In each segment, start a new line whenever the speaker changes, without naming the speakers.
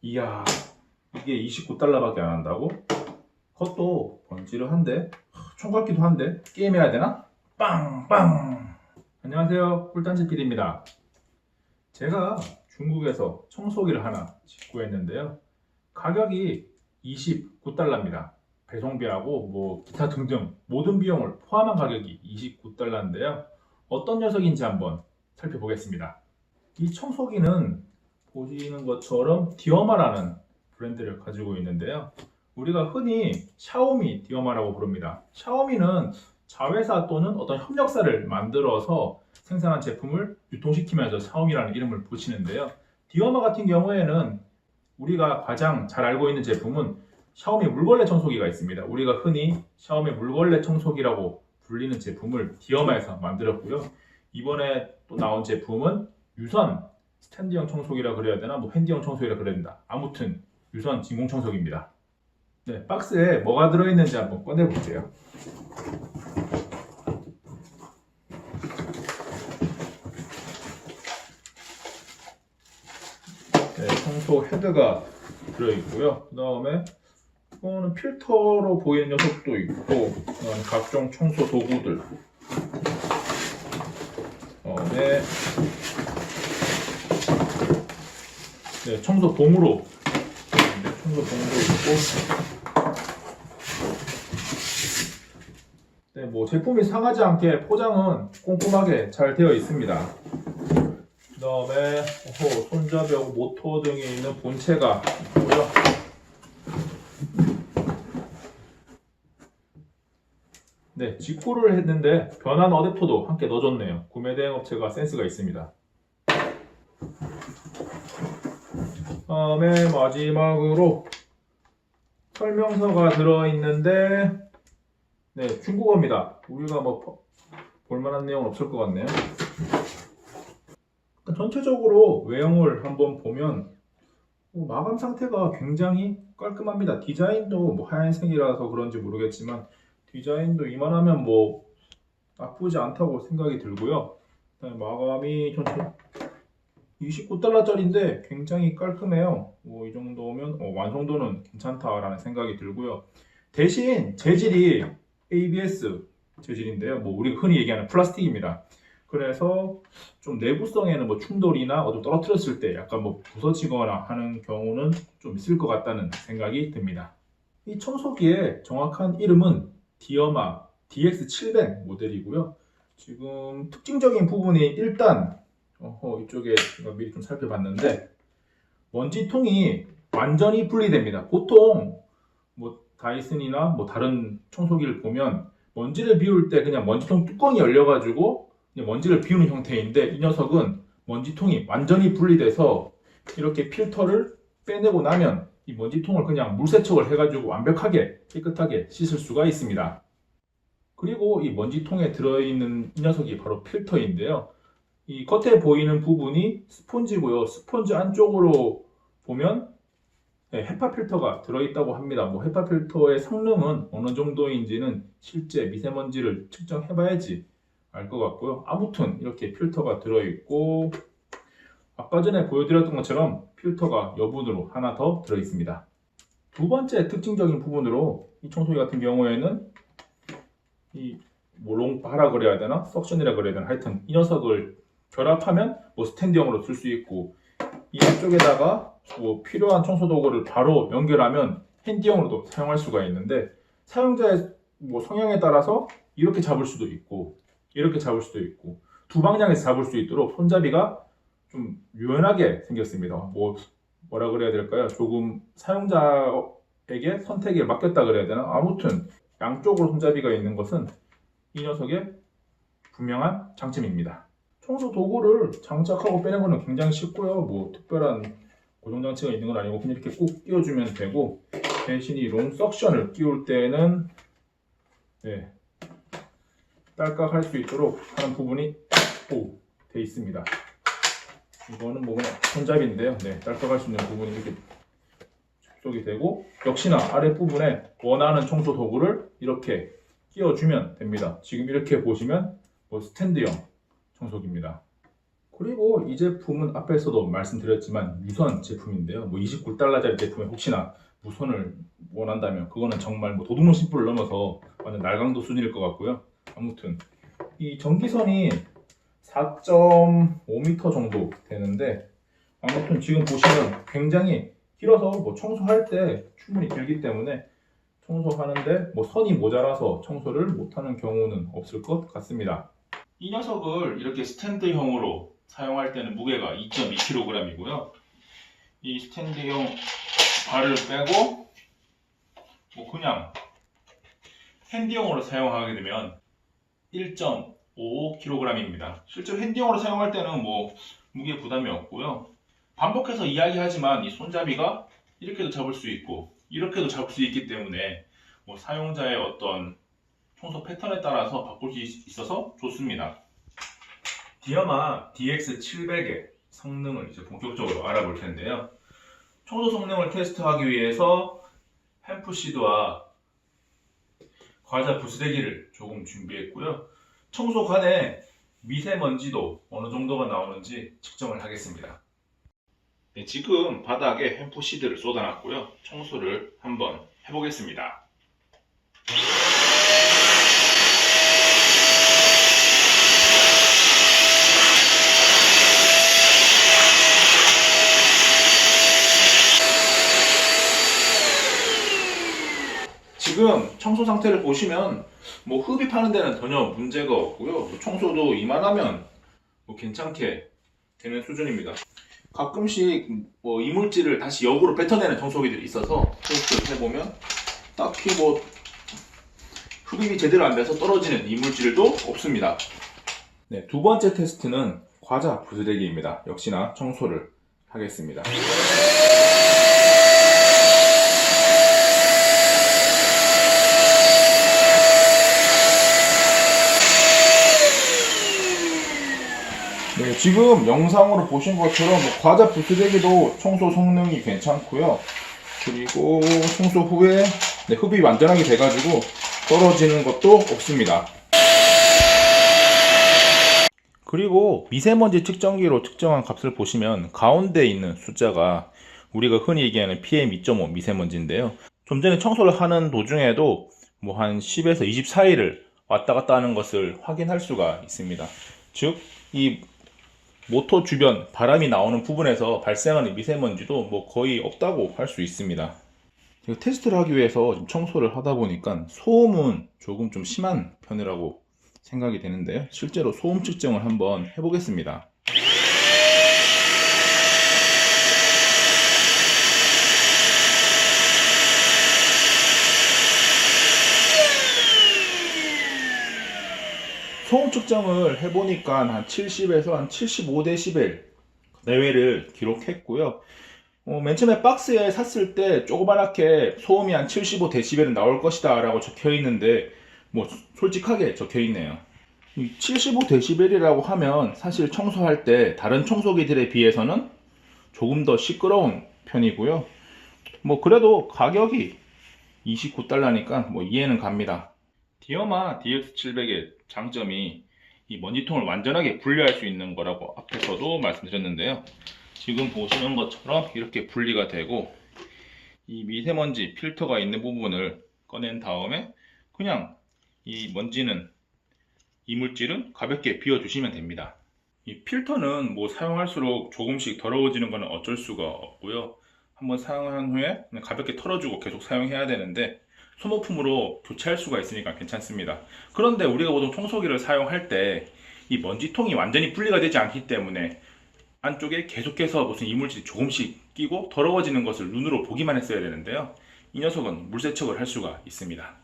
이야, 이게 29달러밖에 안 한다고? 그것도 번지르한데, 총각기도 한데, 게임해야 되나? 빵빵! 안녕하세요, 꿀단지 PD입니다. 제가 중국에서 청소기를 하나 직구했는데요. 가격이 29달러입니다. 배송비하고 뭐 기타 등등 모든 비용을 포함한 가격이 29달러인데요. 어떤 녀석인지 한번 살펴보겠습니다. 이 청소기는 보시는 것처럼 디어마라는 브랜드를 가지고 있는데요. 우리가 흔히 샤오미 디어마라고 부릅니다. 샤오미는 자회사 또는 어떤 협력사를 만들어서 생산한 제품을 유통시키면서 샤오미라는 이름을 붙이는데요. 디어마 같은 경우에는 우리가 가장 잘 알고 있는 제품은 샤오미 물걸레 청소기가 있습니다. 우리가 흔히 샤오미 물걸레 청소기라고 불리는 제품을 디어마에서 만들었고요. 이번에 또 나온 제품은 유선 스탠드형 청소기라 그래야 되나 뭐 핸디형 청소기라 그래야 된다. 아무튼 유선 진공 청소기입니다. 네, 박스에 뭐가 들어있는지 한번 꺼내 볼게요. 네, 청소 헤드가 들어있고요. 그 다음에 이거는 필터로 보이는 녀석도 있고, 그다음에 각종 청소 도구들. 네, 청소 봉으로. 네, 청소 봉도 있고. 네, 뭐 제품이 상하지 않게 포장은 꼼꼼하게 잘 되어 있습니다. 그 다음에 손잡이하고 모터 등이 있는 본체가 있고요. 네, 직구를 했는데 변환 어댑터도 함께 넣어줬네요. 구매 대행 업체가 센스가 있습니다. 다음에 마지막으로 설명서가 들어있는데 네, 중국어입니다. 우리가 뭐 볼만한 내용은 없을 것 같네요. 전체적으로 외형을 한번 보면 마감 상태가 굉장히 깔끔합니다. 디자인도 뭐 하얀색이라서 그런지 모르겠지만 디자인도 이만하면 뭐 나쁘지 않다고 생각이 들고요. 마감이 전체 29달러짜리인데 굉장히 깔끔해요. 뭐 이 정도면 완성도는 괜찮다라는 생각이 들고요. 대신 재질이 ABS 재질인데요. 뭐 우리가 흔히 얘기하는 플라스틱입니다. 그래서 좀 내구성에는 뭐 충돌이나 어디 떨어뜨렸을 때 약간 뭐 부서지거나 하는 경우는 좀 있을 것 같다는 생각이 듭니다. 이 청소기의 정확한 이름은 디어마 DX700 모델이고요. 지금 특징적인 부분이 일단 이쪽에 제가 미리 좀 살펴봤는데 먼지통이 완전히 분리됩니다. 보통 뭐 다이슨이나 뭐 다른 청소기를 보면 먼지를 비울 때 그냥 먼지통 뚜껑이 열려가지고 먼지를 비우는 형태인데 이 녀석은 먼지통이 완전히 분리돼서 이렇게 필터를 빼내고 나면 이 먼지통을 그냥 물세척을 해가지고 완벽하게 깨끗하게 씻을 수가 있습니다. 그리고 이 먼지통에 들어있는 이 녀석이 바로 필터인데요. 이 겉에 보이는 부분이 스폰지고요. 스폰지 안쪽으로 보면 헤파 필터가 들어있다고 합니다. 뭐 헤파 필터의 성능은 어느 정도인지는 실제 미세먼지를 측정해봐야지 알 것 같고요. 아무튼 이렇게 필터가 들어있고 아까 전에 보여드렸던 것처럼 필터가 여분으로 하나 더 들어있습니다. 두 번째 특징적인 부분으로 이 청소기 같은 경우에는 이 롱바라 그래야 되나 석션이라 그래야 되나 하여튼 이 녀석을 결합하면 뭐 스탠드형으로 쓸 수 있고 이 안쪽에다가 뭐 필요한 청소 도구를 바로 연결하면 핸디형으로도 사용할 수가 있는데 사용자의 뭐 성향에 따라서 이렇게 잡을 수도 있고 이렇게 잡을 수도 있고 두 방향에서 잡을 수 있도록 손잡이가 좀 유연하게 생겼습니다. 뭐라 그래야 될까요? 조금 사용자에게 선택에 맡겼다 그래야 되나? 아무튼 양쪽으로 손잡이가 있는 것은 이 녀석의 분명한 장점입니다. 청소 도구를 장착하고 빼는 것은 굉장히 쉽고요. 뭐 특별한 고정 장치가 있는 건 아니고 그냥 이렇게 꾹 끼워주면 되고 대신 이 롱 석션을 끼울 때는 딸깍할 수 있도록 하는 부분이 돼 있습니다. 이거는 뭐 그냥 손잡이인데요. 딸깍할 수 있는 부분이 이렇게 접속이 되고 역시나 아랫부분에 원하는 청소 도구를 이렇게 끼워주면 됩니다. 지금 이렇게 보시면 뭐 스탠드형 청소기입니다. 그리고 이 제품은 앞에서도 말씀드렸지만 무선 제품인데요. 뭐 29달러짜리 제품에 혹시나 무선을 원한다면 그거는 정말 뭐 도둑놈 심부를 넘어서 완전 날강도 수준일 것 같고요. 아무튼 이 전기선이 4.5m 정도 되는데 아무튼 지금 보시면 굉장히 길어서 뭐 청소할 때 충분히 길기 때문에 청소하는데 뭐 선이 모자라서 청소를 못하는 경우는 없을 것 같습니다. 이 녀석을 이렇게 스탠드형으로 사용할 때는 무게가 2.2kg이고요. 이 스탠드형 발을 빼고 뭐 그냥 핸디형으로 사용하게 되면 1.55kg입니다. 실제로 핸디형으로 사용할 때는 뭐 무게 부담이 없고요. 반복해서 이야기하지만 이 손잡이가 이렇게도 잡을 수 있고 이렇게도 잡을 수 있기 때문에 뭐 사용자의 어떤 청소 패턴에 따라서 바꿀 수 있어서 좋습니다. 디어마 DX700의 성능을 이제 본격적으로 알아볼 텐데요. 청소 성능을 테스트하기 위해서 햄프시드와 과자 부스대기를 조금 준비했고요. 청소간에 미세먼지도 어느 정도가 나오는지 측정을 하겠습니다. 네, 지금 바닥에 햄프시드를 쏟아놨고요. 청소를 한번 해보겠습니다. 지금 청소 상태를 보시면 뭐 흡입하는 데는 전혀 문제가 없고요. 뭐 청소도 이만하면 뭐 괜찮게 되는 수준입니다. 가끔씩 뭐 이물질을 다시 역으로 뱉어내는 청소기들이 있어서 테스트를 해보면 딱히 뭐 흡입이 제대로 안 돼서 떨어지는 이물질도 없습니다. 네, 두 번째 테스트는 과자 부스대기입니다. 역시나 청소를 하겠습니다. 네, 지금 영상으로 보신 것처럼 뭐 과자 부스대기도 청소 성능이 괜찮고요. 그리고 청소 후에 흡입이 완전하게 돼가지고 떨어지는 것도 없습니다. 그리고 미세먼지 측정기로 측정한 값을 보시면 가운데 있는 숫자가 우리가 흔히 얘기하는 PM2.5 미세먼지인데요. 좀 전에 청소를 하는 도중에도 뭐 한 10에서 24일을 왔다 갔다 하는 것을 확인할 수가 있습니다. 즉, 이 모터 주변 바람이 나오는 부분에서 발생하는 미세먼지도 뭐 거의 없다고 할 수 있습니다. 테스트를 하기 위해서 청소를 하다 보니까 소음은 조금 좀 심한 편이라고 생각이 되는데요. 실제로 소음 측정을 한번 해보겠습니다. 소음 측정을 해보니까 한 70에서 한 75dB 내외를 기록했고요. 맨 처음에 박스에 샀을 때 조그맣게 소음이 한 75dB는 나올 것이다 라고 적혀 있는데 뭐 솔직하게 적혀 있네요. 75dB이라고 하면 사실 청소할 때 다른 청소기들에 비해서는 조금 더 시끄러운 편이고요. 뭐 그래도 가격이 29달러니까 뭐 이해는 갑니다. 디어마 DX700의 장점이 이 먼지통을 완전하게 분리할 수 있는 거라고 앞에서도 말씀드렸는데요. 지금 보시는 것처럼 이렇게 분리가 되고 이 미세먼지 필터가 있는 부분을 꺼낸 다음에 그냥 이 먼지는 이물질은 가볍게 비워주시면 됩니다. 이 필터는 뭐 사용할수록 조금씩 더러워지는 것은 어쩔 수가 없고요. 한번 사용한 후에 그냥 가볍게 털어주고 계속 사용해야 되는데 소모품으로 교체할 수가 있으니까 괜찮습니다. 그런데 우리가 보통 청소기를 사용할 때 이 먼지통이 완전히 분리가 되지 않기 때문에 안쪽에 계속해서 무슨 이물질이 조금씩 끼고 더러워지는 것을 눈으로 보기만 했어야 되는데요. 이 녀석은 물세척을 할 수가 있습니다.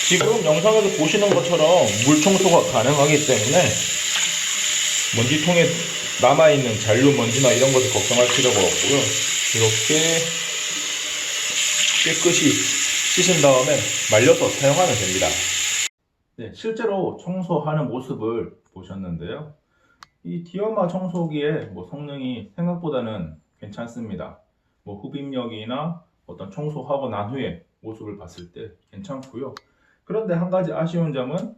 지금 영상에서 보시는 것처럼 물 청소가 가능하기 때문에 먼지통에 남아있는 잔류 먼지나 이런 것을 걱정할 필요가 없고요. 이렇게 깨끗이 씻은 다음에 말려서 사용하면 됩니다. 네, 실제로 청소하는 모습을 보셨는데요. 이 디어마 청소기의 성능이 생각보다는 괜찮습니다. 흡입력이나 어떤 청소하고 난 후에 모습을 봤을 때 괜찮고요. 그런데 한 가지 아쉬운 점은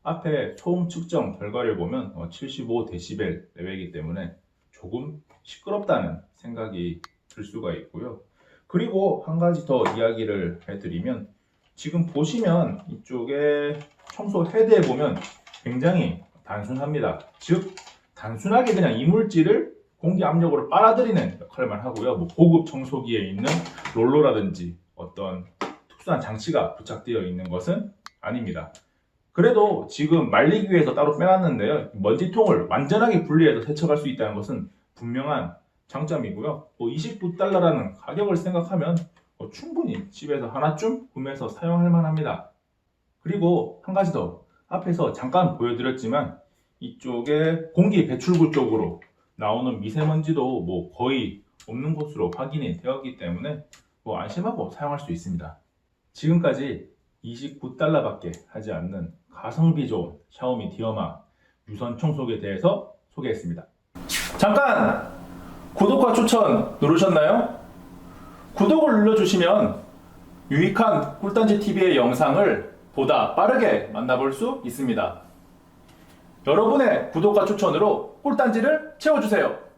앞에 소음 측정 결과를 보면 75dB 내외이기 때문에 조금 시끄럽다는 생각이 들 수가 있고요. 그리고 한 가지 더 이야기를 해드리면 지금 보시면 이쪽에 청소 헤드에 보면 굉장히 단순합니다. 즉 단순하게 그냥 이물질을 공기 압력으로 빨아들이는 역할만 하고요. 뭐 고급 청소기에 있는 롤러라든지 어떤 특수한 장치가 부착되어 있는 것은 아닙니다. 그래도 지금 말리기 위해서 따로 빼놨는데요. 먼지통을 완전하게 분리해서 세척할 수 있다는 것은 분명한 장점이고요. 뭐 29달러라는 가격을 생각하면 충분히 집에서 하나쯤 구매해서 사용할 만합니다. 그리고 한 가지 더, 앞에서 잠깐 보여드렸지만 이쪽에 공기 배출구 쪽으로 나오는 미세먼지도 뭐 거의 없는 것으로 확인이 되었기 때문에 뭐 안심하고 사용할 수 있습니다. 지금까지 29달러밖에 하지 않는 가성비 좋은 샤오미 디어마 유선 청소기에 대해서 소개했습니다. 잠깐! 구독과 추천 누르셨나요? 구독을 눌러주시면 유익한 꿀단지TV의 영상을 보다 빠르게 만나볼 수 있습니다. 여러분의 구독과 추천으로 꿀단지를 채워주세요.